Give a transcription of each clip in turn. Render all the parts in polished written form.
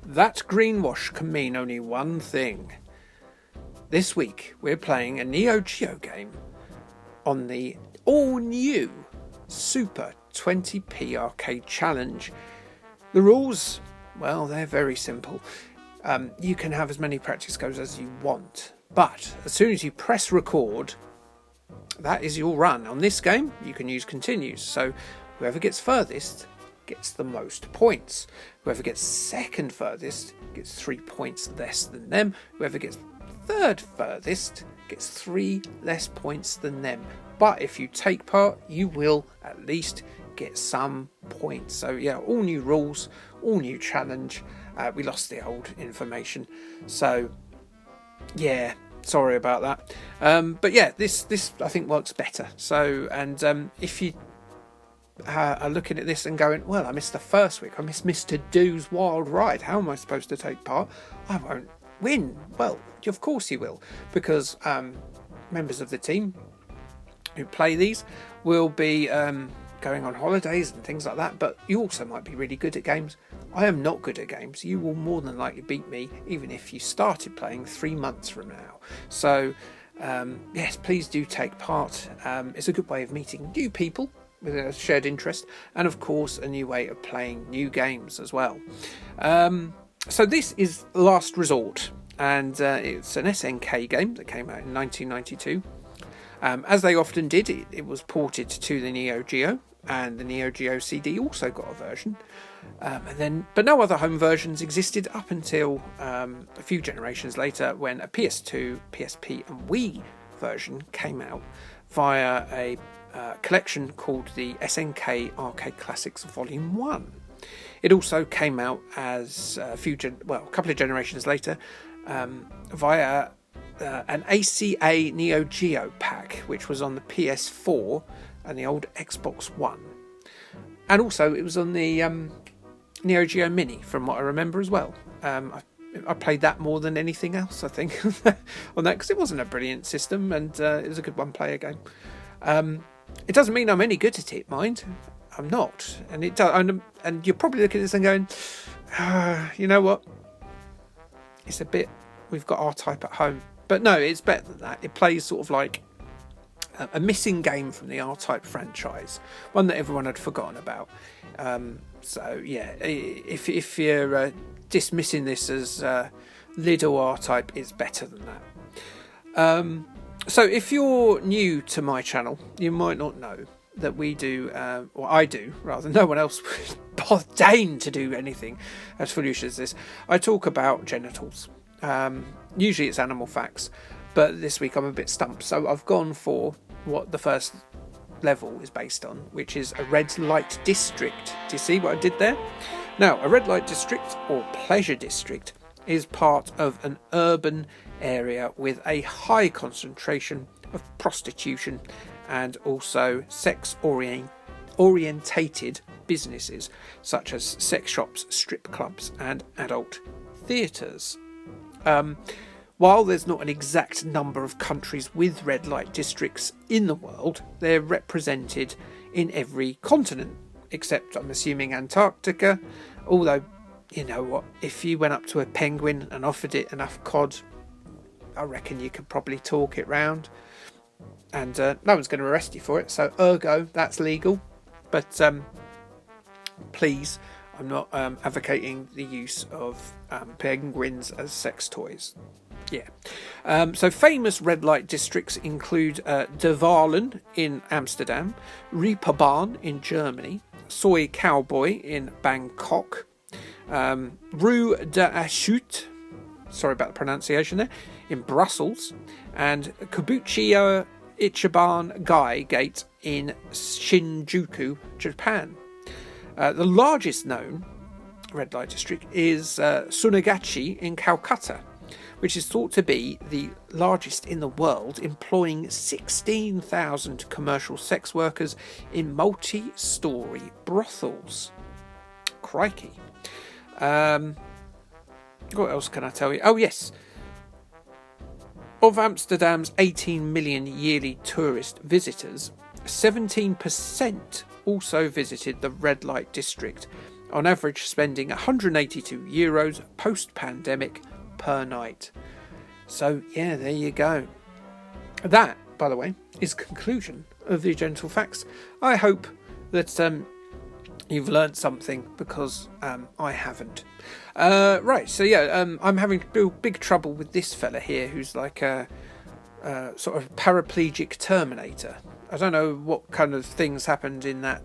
That greenwash can mean only one thing. This week we're playing a Neo Geo game on the all-new Super 20p Arcade Challenge. The rules, well, they're very simple. You can have as many practice goes as you want, but as soon as you press record, that is your run. On this game, you can use continues, so whoever gets furthest gets the most points. Whoever gets second furthest gets 3 points less than them. Whoever gets third furthest gets 3 less points than them. But if you take part, you will at least get some points. So yeah, all new rules, all new challenge. We lost the old information, so yeah, sorry about that. But yeah, this I think works better. So, and if you are looking at this and going, well, I missed the first week, I missed Mr. Do's Wild Ride, how am I supposed to take part? I won't win. Well, of course you will, because members of the team who play these will be going on holidays and things like that, but you also might be really good at games. I am not good at games. You will more than likely beat me, even if you started playing 3 months from now. So yes, please do take part. It's a good way of meeting new people with a shared interest, and of course a new way of playing new games as well. So this is Last Resort, and it's an SNK game that came out in 1992. As they often did, it was ported to the Neo Geo, and the Neo Geo CD also got a version. But no other home versions existed up until a few generations later, when a PS2, PSP and Wii version came out via a collection called the SNK Arcade Classics Volume 1. It also came out as a couple of generations later via an ACA Neo Geo pack, which was on the PS4 and the old Xbox One. And also it was on the Neo Geo Mini, from what I remember as well. I played that more than anything else, I think, on that, because it wasn't a brilliant system, and it was a good one-player game. It doesn't mean I'm any good at it, mind. I'm not. And it does, and you're probably looking at this and going, you know what? It's a bit, we've got R-Type at home. But no, it's better than that. It plays sort of like a missing game from the R-Type franchise, one that everyone had forgotten about. So yeah, if you're dismissing this as little R-Type, it's better than that. So if you're new to my channel, you might not know that we do, or I do, rather, no one else would deign to do anything as foolish as this. I talk about genitals. Usually it's animal facts, but this week I'm a bit stumped, so I've gone for what the first level is based on, which is a red light district. Do you see what I did there? Now, a red light district, or pleasure district, is part of an urban area with a high concentration of prostitution and also sex orientated businesses such as sex shops, strip clubs and adult theatres. While there's not an exact number of countries with red light districts in the world, they're represented in every continent, except, I'm assuming, Antarctica. Although, you know what, if you went up to a penguin and offered it enough cod, I reckon you could probably talk it round. And no one's going to arrest you for it, so ergo, that's legal. But please, I'm not advocating the use of penguins as sex toys. Yeah. So famous red light districts include De Valen in Amsterdam, Reeperbahn in Germany, Soy Cowboy in Bangkok, Rue de Achute, sorry about the pronunciation there, in Brussels, and Kabukicho Ichiban Gai Gate in Shinjuku, Japan. The largest known red light district is Sunagachi in Calcutta, which is thought to be the largest in the world, employing 16,000 commercial sex workers in multi-storey brothels. Crikey. What else can I tell you? Oh yes, of Amsterdam's 18 million yearly tourist visitors, 17% also visited the red light district, on average spending €182 post-pandemic per night. So yeah, there you go. That, by the way, is conclusion of the Gentle Facts. I hope that you've learned something, because I haven't. Right, so yeah, I'm having big trouble with this fella here, who's like a sort of paraplegic Terminator. I don't know what kind of things happened in that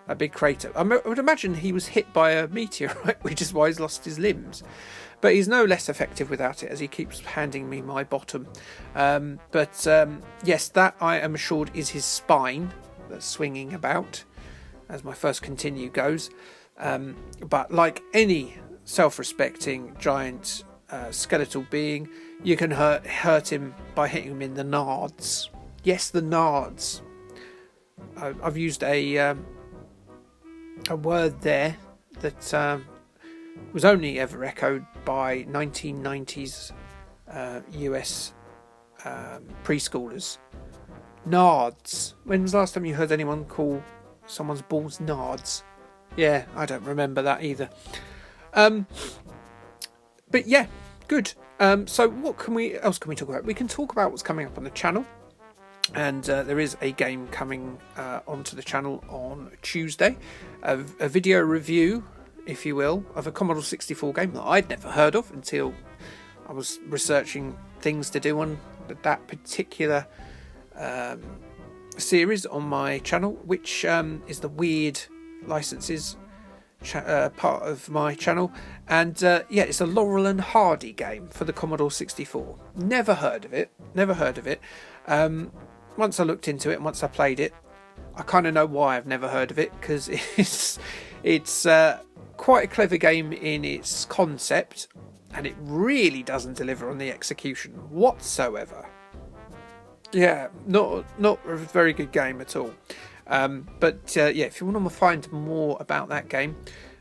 a big crater. I would imagine he was hit by a meteorite, which is why he's lost his limbs. But he's no less effective without it, as he keeps handing me my bottom. Yes, that I am assured is his spine that's swinging about, as my first continue goes. But like any self-respecting giant skeletal being, you can hurt him by hitting him in the nards. Yes, the nards. I've used a word there that was only ever echoed by 1990s US preschoolers. Nards. When was the last time you heard anyone call someone's balls nards? Yeah, I don't remember that either. But yeah, good. So what else can we talk about? We can talk about what's coming up on the channel. And there is a game coming onto the channel on Tuesday. A video review, if you will, of a Commodore 64 game that I'd never heard of until I was researching things to do on that particular series on my channel, which is the weird licenses part of my channel. And yeah, it's a Laurel and Hardy game for the Commodore 64. Never heard of it. Once I looked into it and once I played it, I kind of know why I've never heard of it, because it's quite a clever game in its concept, and it really doesn't deliver on the execution whatsoever. Yeah, not a very good game at all. But yeah, if you want to find more about that game,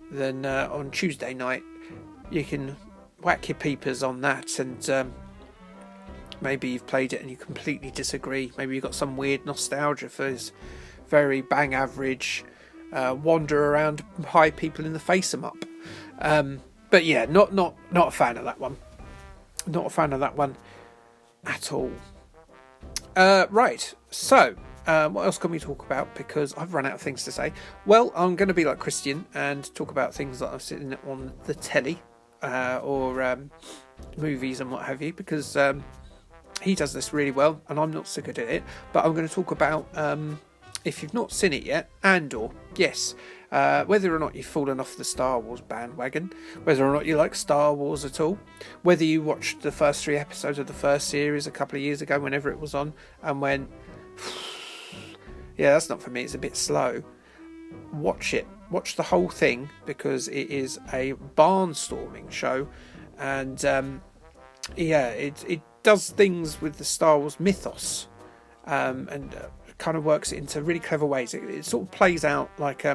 then on Tuesday night you can whack your peepers on that, and maybe you've played it and you completely disagree. Maybe you've got some weird nostalgia for his very bang average wander around high people in the face 'em up. But yeah, not a fan of that one. Not a fan of that one at all. Right, so what else can we talk about? Because I've run out of things to say. Well, I'm going to be like Christian and talk about things that I've seen on the telly or movies and what have you, because he does this really well and I'm not so good at it. But I'm going to talk about, if you've not seen it yet, Andor. Yes, whether or not you've fallen off the Star Wars bandwagon, whether or not you like Star Wars at all, whether you watched the first 3 episodes of the first series a couple of years ago whenever it was on and went, yeah, that's not for me, it's a bit slow. Watch it. Watch the whole thing, because it is a barnstorming show. And yeah, it does things with the Star Wars mythos, and kind of works it into really clever ways. It sort of plays out like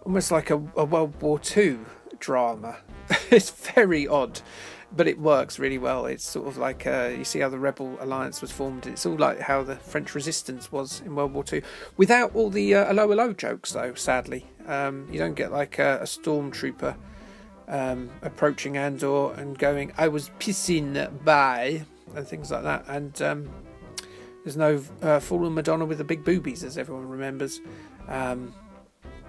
almost like a World War II drama. It's very odd, but it works really well. It's sort of like you see how the Rebel Alliance was formed. It's all like how the French Resistance was in World War II, without all the hello hello jokes though, sadly. You don't get like a stormtrooper approaching Andor and going, "I was pissing by," and things like that. And there's no fallen Madonna with the big boobies, as everyone remembers.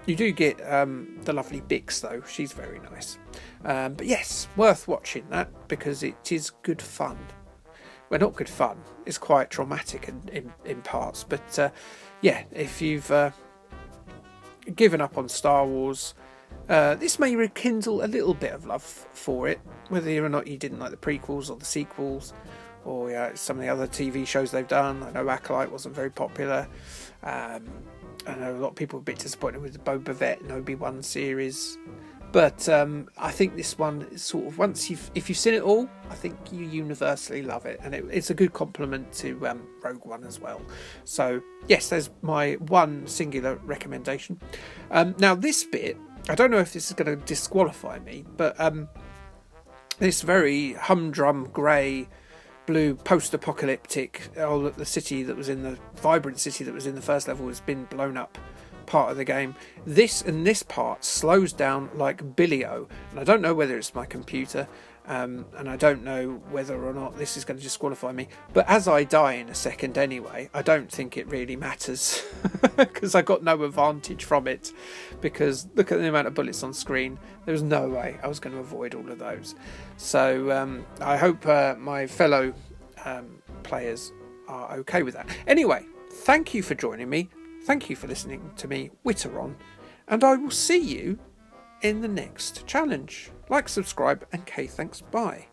You do get the lovely Bix though, she's very nice. But yes, worth watching that, because it is good fun. Well, not good fun, it's quite traumatic in parts, but yeah, if you've given up on Star Wars, this may rekindle a little bit of love for it, whether or not you didn't like the prequels or the sequels, or some of the other TV shows they've done. I know Acolyte wasn't very popular. I know a lot of people were a bit disappointed with the Boba Fett and Obi-Wan series, but I think this one is sort of, if you've seen it all, I think you universally love it, and it's a good compliment to Rogue One as well. So yes, there's my one singular recommendation. Now this bit, I don't know if this is going to disqualify me, but this very humdrum grey blue post-apocalyptic, the city that was in the vibrant city that was in the first level has been blown up part of the game. This part slows down like Billy-O, and I don't know whether it's my computer, and I don't know whether or not this is going to disqualify me, but as I die in a second anyway, I don't think it really matters because I got no advantage from it, because look at the amount of bullets on screen. There was no way I was going to avoid all of those. So I hope my fellow players are okay with that. Anyway, thank you for joining me. Thank you for listening to me witter on, and I will see you in the next challenge. Like, subscribe, and thanks, bye.